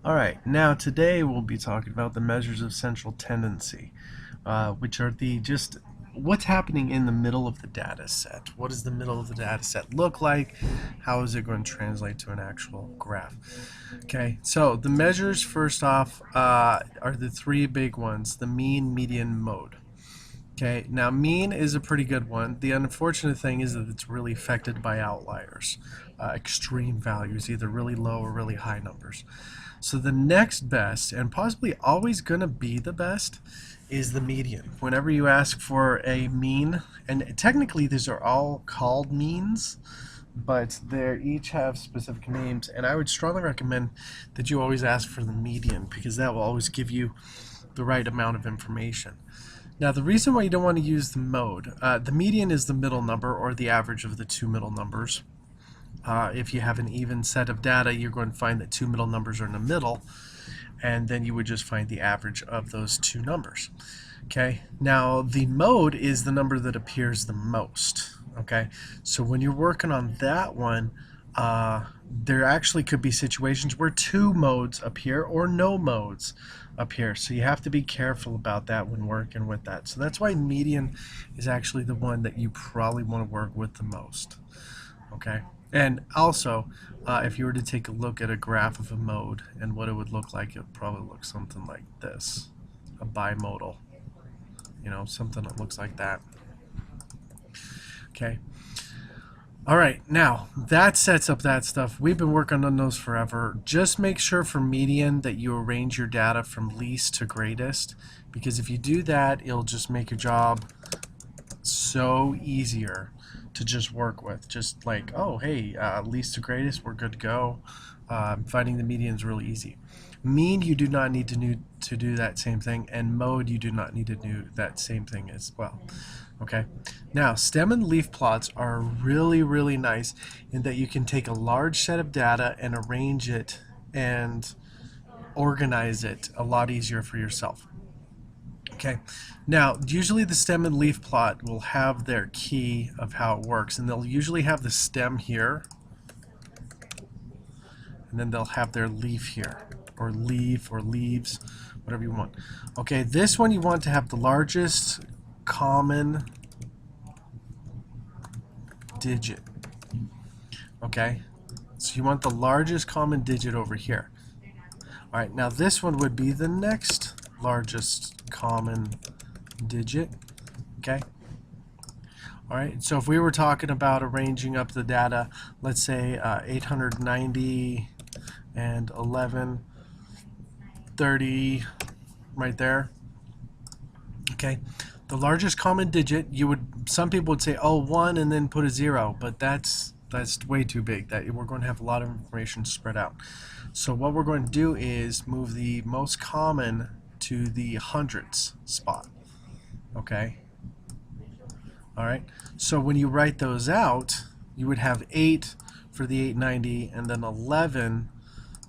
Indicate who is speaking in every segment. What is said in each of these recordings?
Speaker 1: Alright, now today we'll be talking about the measures of central tendency, which are just what's happening in the middle of the data set. What does the middle of the data set look like? How is it going to translate to an actual graph? Okay, so the measures first off are the three big ones, the mean, median, mode. Okay, now mean is a pretty good one. The unfortunate thing is that it's really affected by outliers, extreme values, either really low or really high numbers. So the next best, and possibly always going to be the best, is the median. Whenever you ask for a mean, and technically these are all called means, but they each have specific names, and I would strongly recommend that you always ask for the median because that will always give you the right amount of information. Now, the reason why you don't want to use the mode, the median is the middle number or the average of the two middle numbers. If you have an even set of data, you're going to find that two middle numbers are in the middle, and then you would just find the average of those two numbers. Okay, now the mode is the number that appears the most. Okay, so when you're working on that one, there actually could be situations where two modes appear or no modes appear. So you have to be careful about that when working with that. So that's why median is actually the one that you probably want to work with the most. Okay, and also if you were to take a look at a graph of a mode and what it would look like, it would probably look something like this, a bimodal, something that looks like that. Okay. All right, now that sets up that stuff. We've been working on those forever. Just make sure for median that you arrange your data from least to greatest, because if you do that, it'll just make your job so easier to just work with. Just like, oh, hey, least to greatest, we're good to go. Finding the median is really easy. Mean, you do not need to do that same thing, and mode, you do not need to do that same thing as well. Okay, now stem and leaf plots are really, really nice in that you can take a large set of data and arrange it and organize it a lot easier for yourself. Okay, now usually the stem and leaf plot will have their key of how it works, and they'll usually have the stem here, and then they'll have their leaf here, or leaf, or leaves, whatever you want. Okay, this one you want to have the largest common digit. Okay, so you want the largest common digit over here. All right, now this one would be the next largest common digit. Okay. All right, so if we were talking about arranging up the data, let's say 890 and 1130 right there. Okay, the largest common digit, some people would say, oh, 1 and then put a 0, but that's way too big. That we're going to have a lot of information spread out. So what we're going to do is move the most common to the hundreds spot. Okay. All right. So when you write those out, you would have 8 for the 890 and then 11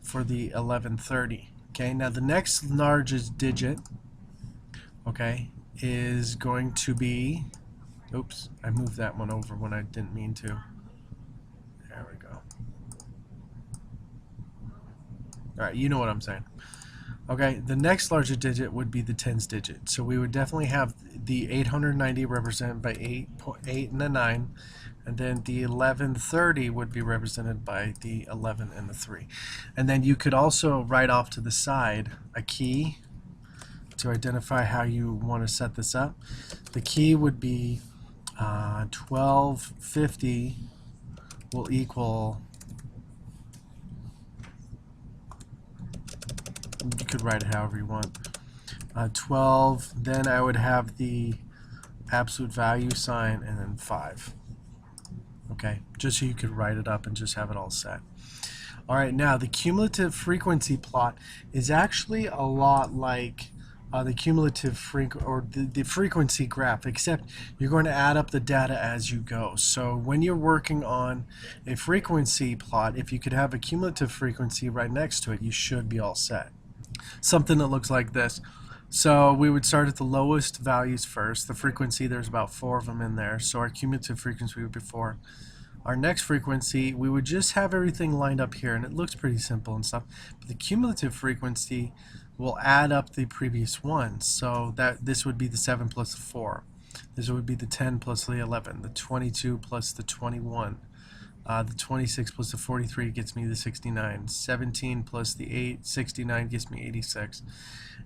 Speaker 1: for the 1130. Okay. Now the next largest digit, okay, is going to be, oops, I moved that one over when I didn't mean to. There we go. All right, you know what I'm saying. Okay, the next largest digit would be the tens digit. So we would definitely have the 890 represented by 8 and a 9, and then the 1130 would be represented by the 11 and the 3. And then you could also write off to the side a key to identify how you want to set this up. The key would be 1250 will equal, you could write it however you want, 12, then I would have the absolute value sign, and then 5. Okay, just so you could write it up and just have it all set. All right, now the cumulative frequency plot is actually a lot like the cumulative the frequency graph, except you're going to add up the data as you go. So when you're working on a frequency plot, if you could have a cumulative frequency right next to it, you should be all set. Something that looks like this. So we would start at the lowest values first. The frequency, there's about 4 of them in there. So our cumulative frequency would be 4. our next frequency, we would just have everything lined up here, and it looks pretty simple and stuff. But the cumulative frequency will add up the previous ones. So that this would be the 7 plus the 4. This would be the 10 plus the 11, the 22 plus the 21. The 26 plus the 43 gets me the 69. 17 plus the 69 gets me 86.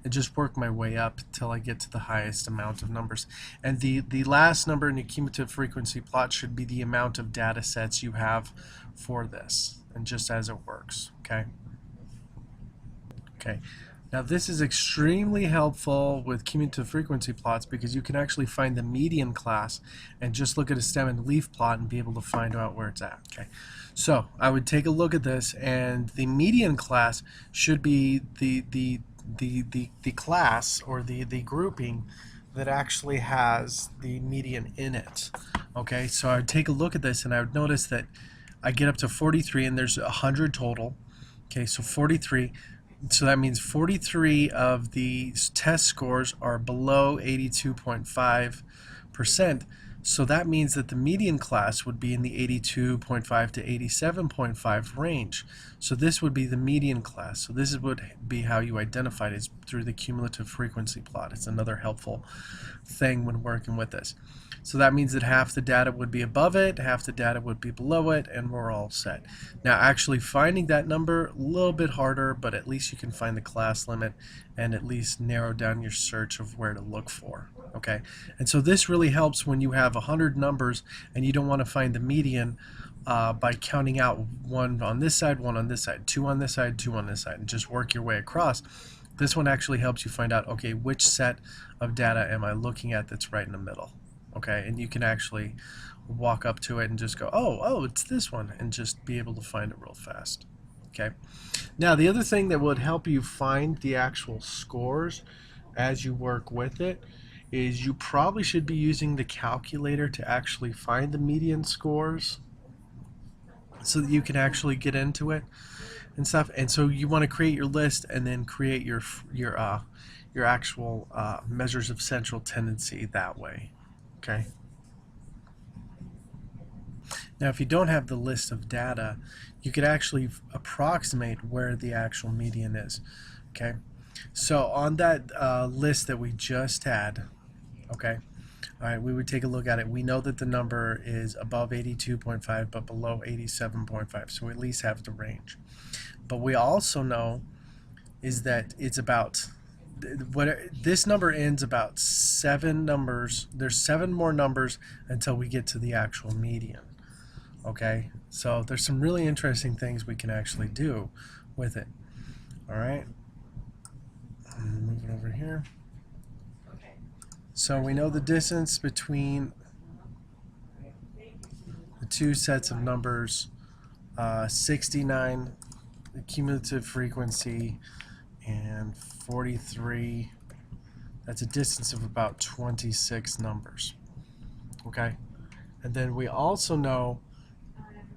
Speaker 1: And just work my way up until I get to the highest amount of numbers. And the last number in the cumulative frequency plot should be the amount of data sets you have for this, and just as it works. Okay. Okay. Now this is extremely helpful with cumulative frequency plots because you can actually find the median class and just look at a stem and leaf plot and be able to find out where it's at. Okay, so I would take a look at this, and the median class should be the class or the grouping that actually has the median in it. Okay, so I would take a look at this, and I would notice that I get up to 43, and there's 100 total. Okay, so 43. So that means 43 of the test scores are below 82.5%. So that means that the median class would be in the 82.5 to 87.5 range. So this would be the median class. So this would be how you identify it, is through the cumulative frequency plot. It's another helpful thing when working with this. So that means that half the data would be above it, half the data would be below it, and we're all set. Now actually finding that number, a little bit harder, but at least you can find the class limit and at least narrow down your search of where to look for. Okay, and so this really helps when you have 100 numbers and you don't want to find the median by counting out one on this side, one on this side, two on this side, two on this side, and just work your way across. This one actually helps you find out, okay, which set of data am I looking at that's right in the middle. Okay, and you can actually walk up to it and just go, oh, it's this one, and just be able to find it real fast. Okay, now the other thing that would help you find the actual scores as you work with it is you probably should be using the calculator to actually find the median scores so that you can actually get into it and stuff. And so you want to create your list and then create your actual measures of central tendency that way. Okay. Now if you don't have the list of data, you could actually approximate where the actual median is. Okay, so on that list that we just had, okay, all right, we would take a look at it. We know that the number is above 82.5 but below 87.5, so we at least have the range. But we also know is that it's about this number ends about 7 numbers. There's 7 more numbers until we get to the actual median. Okay, so there's some really interesting things we can actually do with it. All right, move it over here. So we know the distance between the two sets of numbers, 69, the cumulative frequency, and 43, that's a distance of about 26 numbers. Okay, and then we also know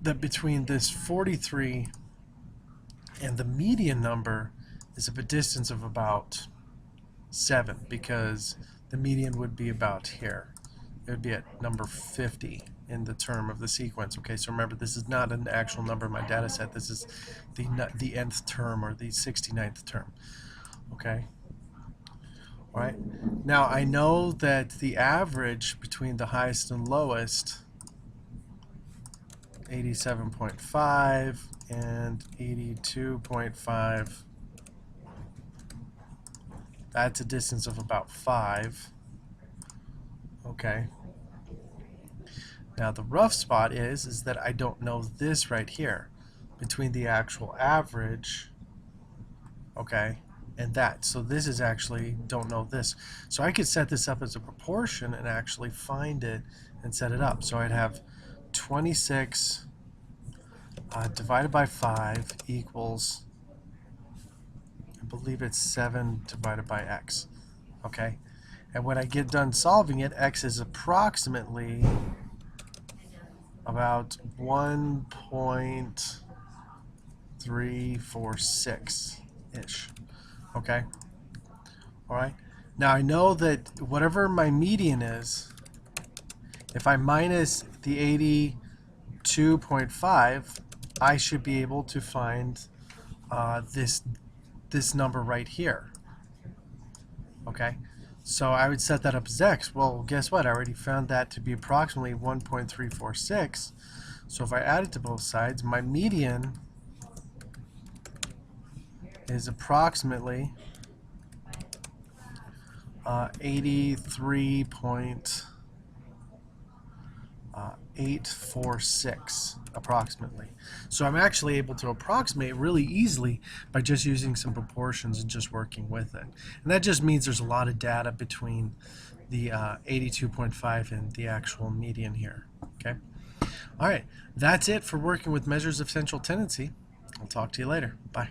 Speaker 1: that between this 43 and the median number is of a distance of about 7, because the median would be about here. It would be at number 50 in the term of the sequence. Okay, so remember, this is not an actual number in my data set. This is the nth term, or the 69th term. Okay. All right. Now I know that the average between the highest and lowest, 87.5 and 82.5, that's a distance of about 5. Okay. Now the rough spot is that I don't know this right here between the actual average, okay, and that. So this is actually, don't know this. So I could set this up as a proportion and actually find it and set it up. So I'd have 26 divided by 5 equals, I believe it's 7 divided by x. Okay, and when I get done solving it, x is approximately about 1.346-ish. Okay, all right. Now I know that whatever my median is, if I minus the 2.5, I should be able to find this number right here. Okay, so I would set that up as x. Well, guess what? I already found that to be approximately 1.346. So if I add it to both sides, my median is approximately 83.846 approximately. So I'm actually able to approximate really easily by just using some proportions and just working with it. And that just means there's a lot of data between the 82.5 and the actual median here. Okay. All right, that's it for working with measures of central tendency. I'll talk to you later. Bye.